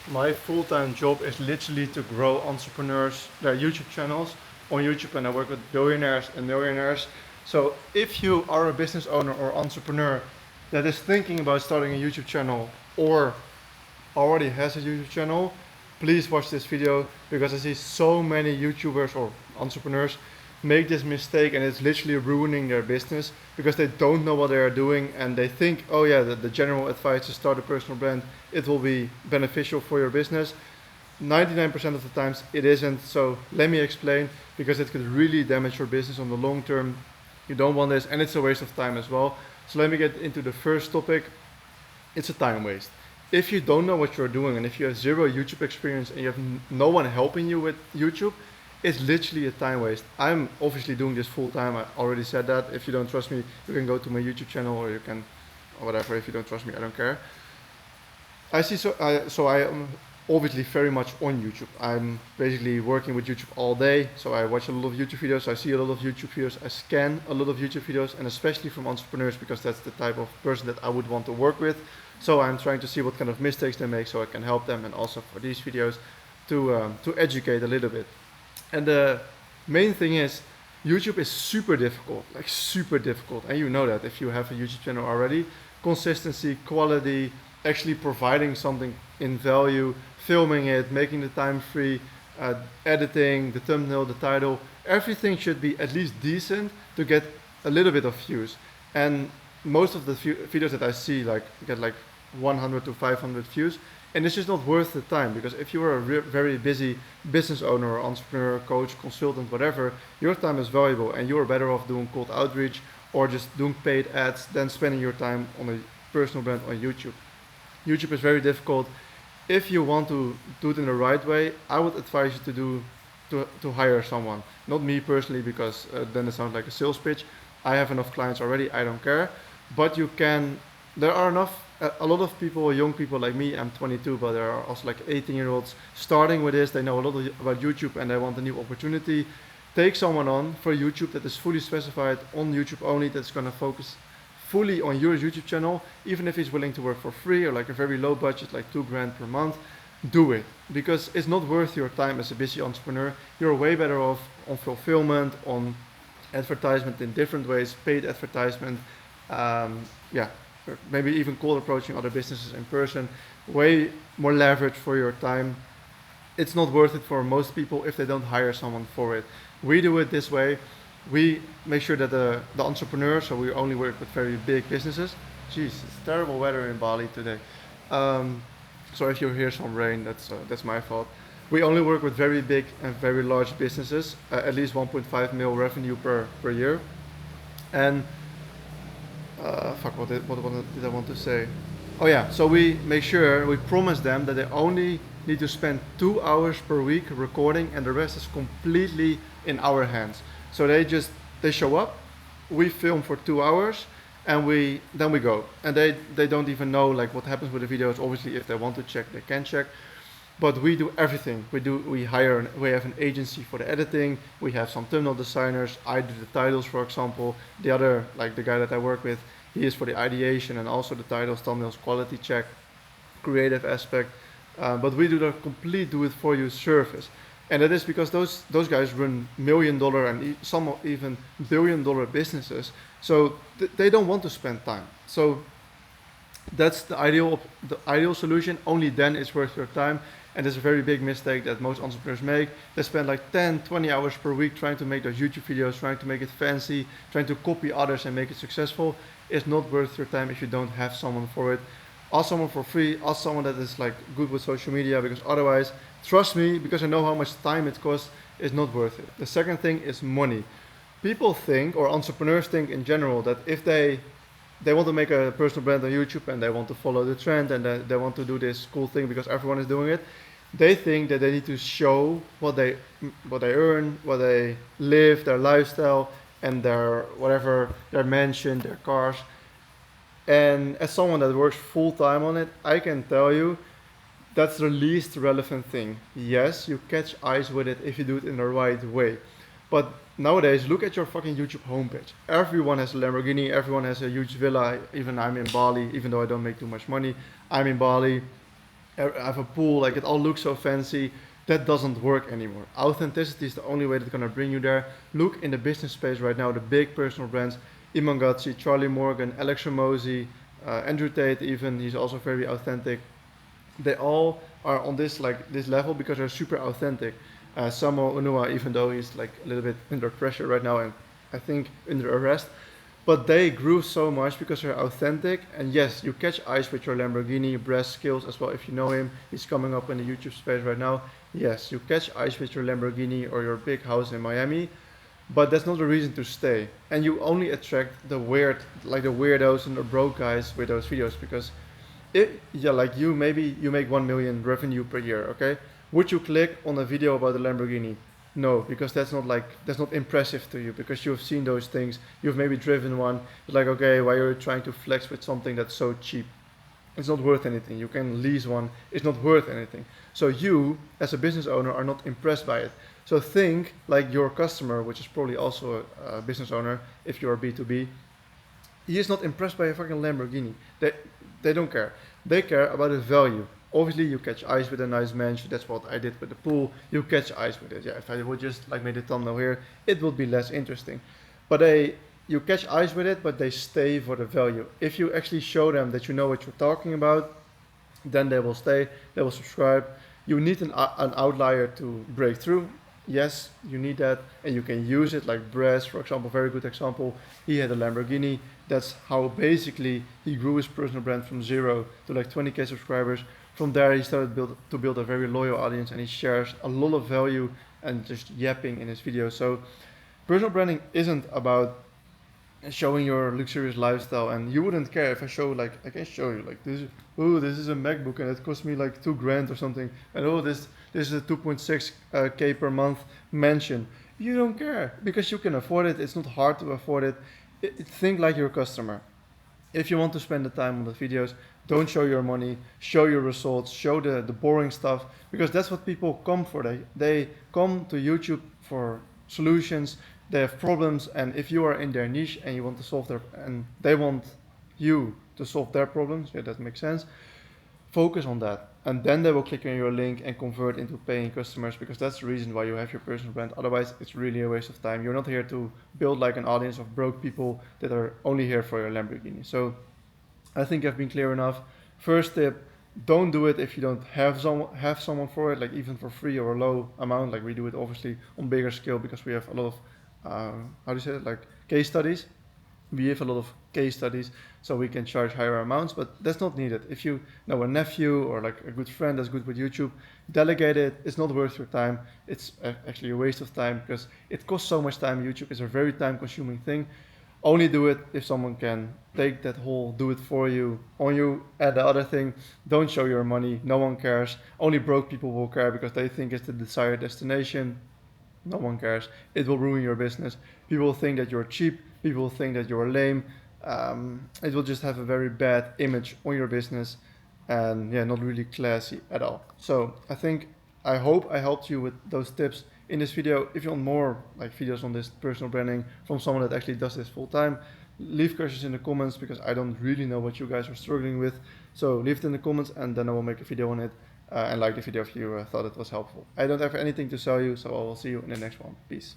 My full-time job is literally to grow entrepreneurs, their YouTube channels on YouTube, and I work with billionaires and millionaires. So if you are a business owner or entrepreneur that is thinking about starting a YouTube channel or already has a YouTube channel, please watch this video because I see so many YouTubers or entrepreneurs make this mistake and it's literally ruining their business because they don't know what they are doing and they think, oh yeah, the general advice to start a personal brand, it will be beneficial for your business. 99% of the times it isn't. So let me explain because it could really damage your business on the long term. You don't want this and it's a waste of time as well. So let me get into the first topic. It's a time waste. If you don't know what you're doing and if you have zero YouTube experience and you have no one helping you with YouTube, it's literally a time waste. I'm obviously doing this full time. I already said that. If you don't trust me, you can go to my YouTube channel or you can, or whatever. If you don't trust me, I don't care. I am obviously very much on YouTube. I'm basically working with YouTube all day. So I watch a lot of YouTube videos. I see a lot of YouTube videos. I scan a lot of YouTube videos, and especially from entrepreneurs because that's the type of person that I would want to work with. So I'm trying to see what kind of mistakes they make so I can help them, and also for these videos to educate a little bit. And the main thing is, YouTube is super difficult, like super difficult. And you know that if you have a YouTube channel already. Consistency, quality, actually providing something in value, filming it, making the time free, editing, the thumbnail, the title, everything should be at least decent to get a little bit of views. And most of the videos that I see like get like 100 to 500 views, and it's just not worth the time because if you are a very busy business owner or entrepreneur, coach, consultant, whatever, your time is valuable and you're better off doing cold outreach or just doing paid ads than spending your time on a personal brand on YouTube. YouTube is very difficult. If you want to do it in the right way, I would advise you to to hire someone. Not me personally because then it sounds like a sales pitch. I have enough clients already. I don't care. But you can. There are enough. A lot of people, young people like me. I'm 22, but there are also like 18-year-olds starting with this. They know a lot about YouTube and they want a new opportunity. Take someone on for YouTube that is fully specified on YouTube only. That's gonna focus fully on your YouTube channel, even if he's willing to work for free or like a very low budget, like 2 grand per month, do it because it's not worth your time as a busy entrepreneur. You're way better off on fulfillment, on advertisement in different ways, paid advertisement, yeah, maybe even cold approaching other businesses in person, way more leverage for your time. It's not worth it for most people if they don't hire someone for it. We do it this way. We make sure that the entrepreneurs, so we only work with very big businesses. Jeez, it's terrible weather in Bali today. Um, so if you hear some rain, that's my fault. We only work with very big and very large businesses, at least 1.5 mil revenue per year. And fuck, what did I want to say? Oh yeah, so we make sure, we promise them that they only need to spend 2 hours per week recording and the rest is completely in our hands. So they show up, we film for 2 hours, and then we go. And they don't even know like what happens with the videos. Obviously, if they want to check, they can check. But we do everything. We have an agency for the editing. We have some thumbnail designers. I do the titles, for example. The other, like the guy that I work with, he is for the ideation and also the titles, thumbnails, quality check, creative aspect. But we do the complete do it for you service. And that is because those guys run $1 million and some even $1 billion businesses. So they don't want to spend time. So that's the ideal solution. Only then it's worth your time. And it's a very big mistake that most entrepreneurs make. They spend like 10, 20 hours per week trying to make those YouTube videos, trying to make it fancy, trying to copy others and make it successful. It's not worth your time if you don't have someone for it. Ask someone for free, ask someone that is like good with social media, because otherwise, trust me, because I know how much time it costs, it's not worth it. The second thing is money. People think, or entrepreneurs think in general, that if they want to make a personal brand on YouTube and they want to follow the trend and they want to do this cool thing because everyone is doing it, they think that they need to show what they earn, what they live, their lifestyle, and their whatever, their mansion, their cars. And as someone that works full time on it, I can tell you that's the least relevant thing. Yes, you catch eyes with it if you do it in the right way. But nowadays, look at your fucking YouTube homepage. Everyone has a Lamborghini, everyone has a huge villa. Even I'm in Bali, even though I don't make too much money, I'm in Bali. I have a pool, like it all looks so fancy. That doesn't work anymore. Authenticity is the only way that's gonna bring you there. Look in the business space right now, the big personal brands, Iman Gadzhi, Charlie Morgan, Alex Ramosi, Andrew Tate even, he's also very authentic. They all are on this level because they're super authentic. Samuel Unua, even though he's like a little bit under pressure right now and I think under arrest, but they grew so much because they're authentic. And yes, you catch eyes with your Lamborghini, Brad Skills as well. If you know him, he's coming up in the YouTube space right now. Yes, you catch eyes with your Lamborghini or your big house in Miami, but that's not the reason to stay. And you only attract the weird, like the weirdos and the broke guys with those videos because yeah, like you, maybe you make 1 million revenue per year, okay? Would you click on a video about a Lamborghini? No, because that's not impressive to you because you've seen those things. You've maybe driven one. It's like, okay, why are you trying to flex with something that's so cheap? It's not worth anything. You can lease one. It's not worth anything. So you, as a business owner, are not impressed by it. So think like your customer, which is probably also a business owner, if you're B2B, he is not impressed by a fucking Lamborghini. They don't care. They care about the value. Obviously, you catch eyes with a nice mansion. That's what I did with the pool. You catch eyes with it. Yeah, if I would just like make the thumbnail here, it would be less interesting. But you catch eyes with it, but they stay for the value. If you actually show them that you know what you're talking about, then they will stay. They will subscribe. You need an outlier to break through. Yes, you need that, and you can use it like Brez, for example, very good example. He had a Lamborghini. That's how basically he grew his personal brand from 0 to like 20K subscribers. From there, he started to build a very loyal audience, and he shares a lot of value and just yapping in his videos. So personal branding isn't about showing your luxurious lifestyle, and you wouldn't care if I show, like, I can show you like this. Oh, this is a MacBook and it cost me like $2,000 or something, and oh, this is a 2.6K per month mansion. You don't care because you can afford it. It's not hard to afford it. Think like your customer. If you want to spend the time on the videos, don't show your money, show your results, show the boring stuff, because that's what people come for. They come to YouTube for solutions. They have problems, and if you are in their niche and you want to solve and they want you to solve their problems, yeah, that makes sense. Focus on that, and then they will click on your link and convert into paying customers, because that's the reason why you have your personal brand. Otherwise, it's really a waste of time. You're not here to build like an audience of broke people that are only here for your Lamborghini. So I think I've been clear enough. First tip, don't do it if you don't have someone for it, like even for free or a low amount. Like we do it obviously on bigger scale because we have a lot of, how do you say it, like case studies. We have a lot of case studies, so we can charge higher amounts, but that's not needed. If you know a nephew or like a good friend that's good with YouTube, delegate it. It's not worth your time. It's actually a waste of time because it costs so much time. YouTube is a very time consuming thing. Only do it if someone can take that whole do it for you on you. And the other thing, don't show your money. No one cares. Only broke people will care because they think it's the desired destination. No one cares. It will ruin your business. People think that you're cheap. People think that you're lame. It will just have a very bad image on your business, and yeah, not really classy at all. So I hope I helped you with those tips in this video. If you want more like videos on this personal branding from someone that actually does this full time, leave questions in the comments because I don't really know what you guys are struggling with. So leave it in the comments and then I will make a video on it. And like the video if you thought it was helpful. I don't have anything to sell you, so I will see you in the next one. Peace.